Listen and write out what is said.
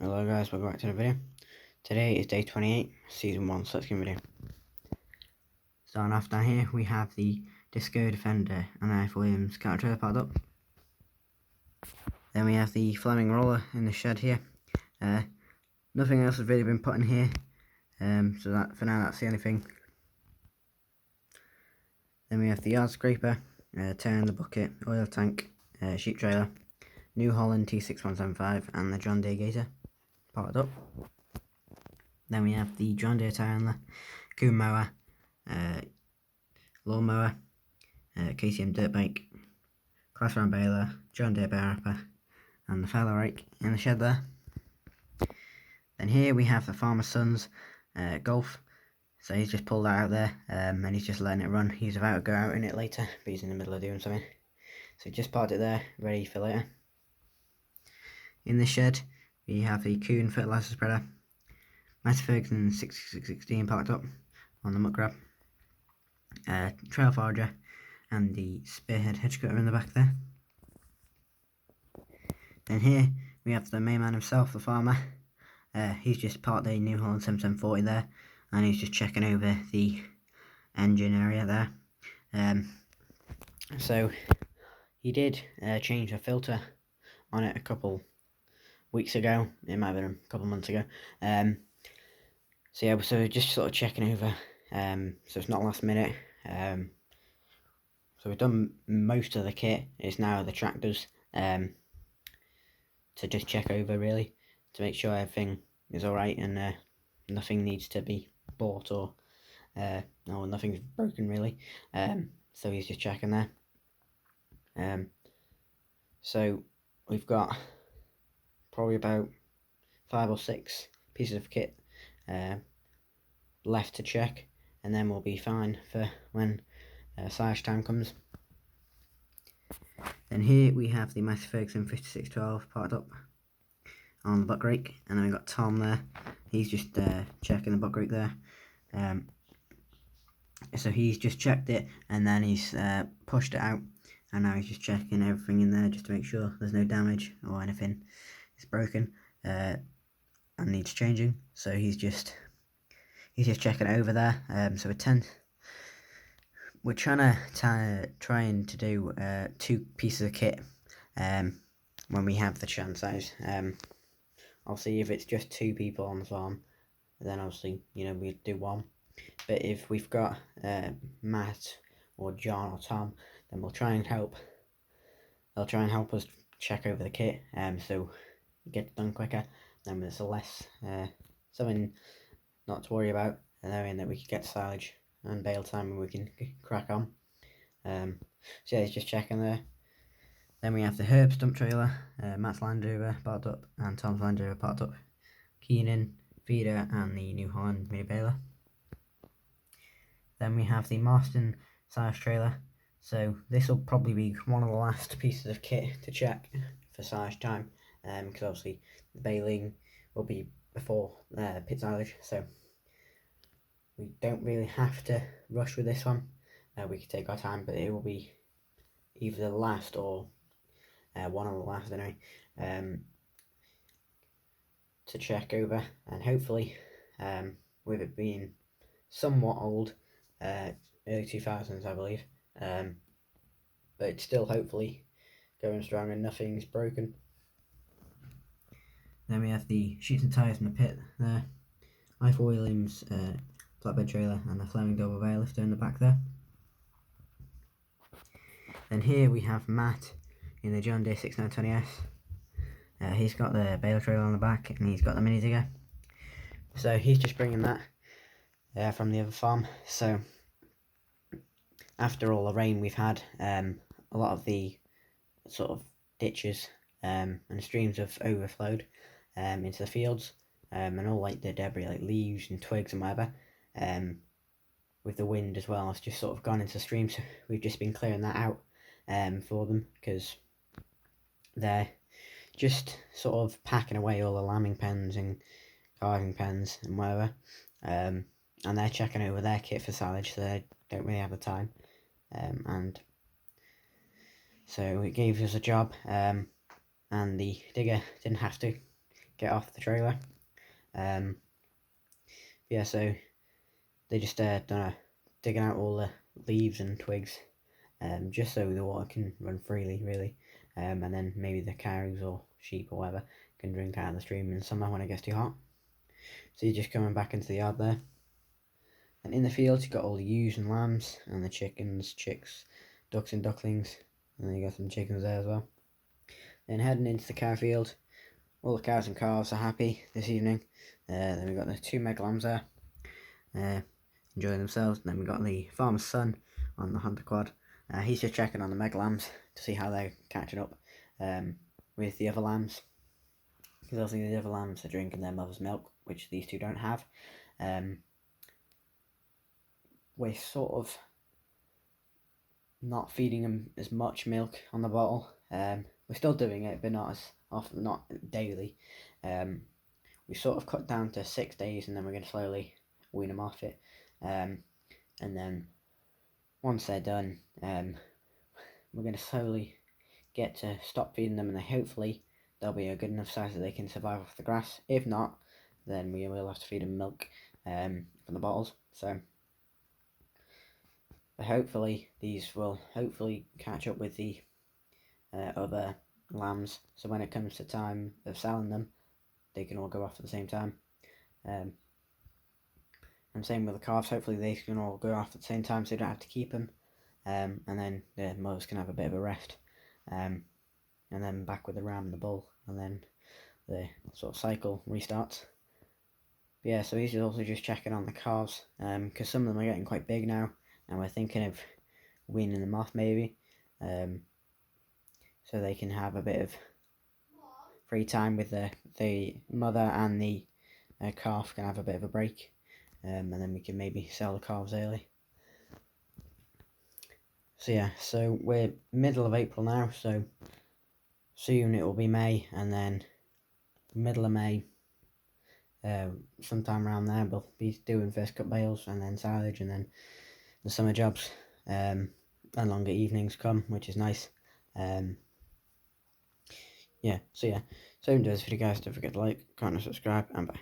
Hello guys, welcome back to the video. Today is day 28, season 1, so let's get video. Starting off down here, we have the Disco Defender and the F. Williams counter trailer parked up. Then we have the Fleming roller in the shed here. Nothing else has really been put in here, so that for now that's the only thing. Then we have the yard scraper, turn the bucket, oil tank, sheep trailer, New Holland T6175 and the John Deere Gator parked up. Then we have the John Deere tire handler, coon mower, lawn mower, KTM dirt bike, class round baler, John Deere bear wrapper, and the fallow rake in the shed there. Then here we have the Farmer's Son's Golf. So he's just pulled that out there, and he's just letting it run. He's about to go out in it later, but he's in the middle of doing something. So he just parked it there, ready for later. In the shed, we have the Kuhn fertilizer spreader, Massey Ferguson 6616 parked up on the muck grab, trail forager, and the spearhead hedge cutter in the back there. Then here we have the main man himself, the farmer. He's just parked a New Holland 7740 there, and he's just checking over the engine area there. So he did change the filter on it a couple weeks ago. It might have been a couple months ago. So yeah, so just sort of checking over. So it's not last minute. So we've done most of the kit. It's now the tractors to just check over, really, to make sure everything is alright and nothing needs to be bought or no, nothing's broken really. So he's just checking there. So we've got probably about 5 or 6 pieces of kit left to check, and then we'll be fine for when silage time comes. Then here we have the Massey Ferguson 5612 parked up on the buck rake, and then we've got Tom there. He's just checking the buck rake there. So he's just checked it, and then he's pushed it out, and now he's just checking everything in there just to make sure there's no damage or anything is broken and needs changing. So he's just checking it over there. So we're trying to do 2 pieces of kit when we have the chance. I'll see if it's just 2 people on the farm, then obviously, you know, we do 1. But if we've got Matt or John or Tom, then we'll try and help. They'll try and help us check over the kit, so it gets done quicker. Then there's less something not to worry about, and knowing that we can get silage and bale time and we can crack on. So yeah, he's just checking there. Then we have the Herb stump trailer, Matt's Land Rover parked up and Tom's Land Rover parked up, Keenan, feeder, and the New Holland mini baler. Then we have the Marston silage trailer. So this will probably be one of the last pieces of kit to check for silage time, because obviously the baling will be before pit silage, so we don't really have to rush with this one. We can take our time, but it will be either the last or one of the last anyway, to check over. And hopefully, with it being somewhat old, early 2000s I believe, but it's still hopefully going strong and nothing's broken. Then we have the sheets and tyres in the pit there, F. Williams flatbed trailer, and the Fleming double rail lifter in the back there. Then here we have Matt in the John Deere 6920S. He's got the baler trailer on the back, and he's got the mini digger. So he's just bringing that from the other farm. So after all the rain we've had, a lot of the sort of ditches and streams have overflowed into the fields, and all like the debris, like leaves and twigs and whatever, with the wind as well, it's just sort of gone into the stream. So we've just been clearing that out for them, because they're just sort of packing away all the lambing pens and calving pens and whatever, and they're checking over their kit for silage, so they don't really have the time, and so it gave us a job, and the digger didn't have to. get off the trailer. Yeah, so they just digging out all the leaves and twigs, just so the water can run freely, really, and then maybe the cows or sheep or whatever can drink out of the stream in summer when it gets too hot. So you're just coming back into the yard there, and in the fields you've got all the ewes and lambs and the chickens, chicks, ducks and ducklings, and then you got some chickens there as well. Then heading into the cow field, all the cows and calves are happy this evening. Then we've got the 2 meg lambs there, enjoying themselves. And then we've got the farmer's son on the hunter quad. He's just checking on the meg lambs to see how they're catching up with the other lambs, because obviously the other lambs are drinking their mother's milk, which these two don't have. We're sort of not feeding them as much milk on the bottle. We're still doing it, but not as often, not daily. We sort of cut down to 6 days, and then we're going to slowly wean them off it. And then once they're done, we're going to slowly get to stop feeding them, and then hopefully they'll be a good enough size that they can survive off the grass. If not, then we will have to feed them milk from the bottles. So hopefully these will catch up with the other lambs, so when it comes to time of selling them, they can all go off at the same time. And same with the calves, hopefully they can all go off at the same time so you don't have to keep them, and then the mothers can have a bit of a rest, and then back with the ram and the bull, and then the sort of cycle restarts. But yeah, so he's also just checking on the calves, because some of them are getting quite big now, and we're thinking of weaning them off maybe, so they can have a bit of free time with the mother, and the calf can have a bit of a break, and then we can maybe sell the calves early. So yeah, so we're middle of April now, so soon it will be May, and then middle of May, sometime around there, we'll be doing first cut bales, and then silage, and then the summer jobs, and longer evenings come, which is nice. Yeah, so if you enjoyed this video, guys, don't forget to like, comment and subscribe, and bye.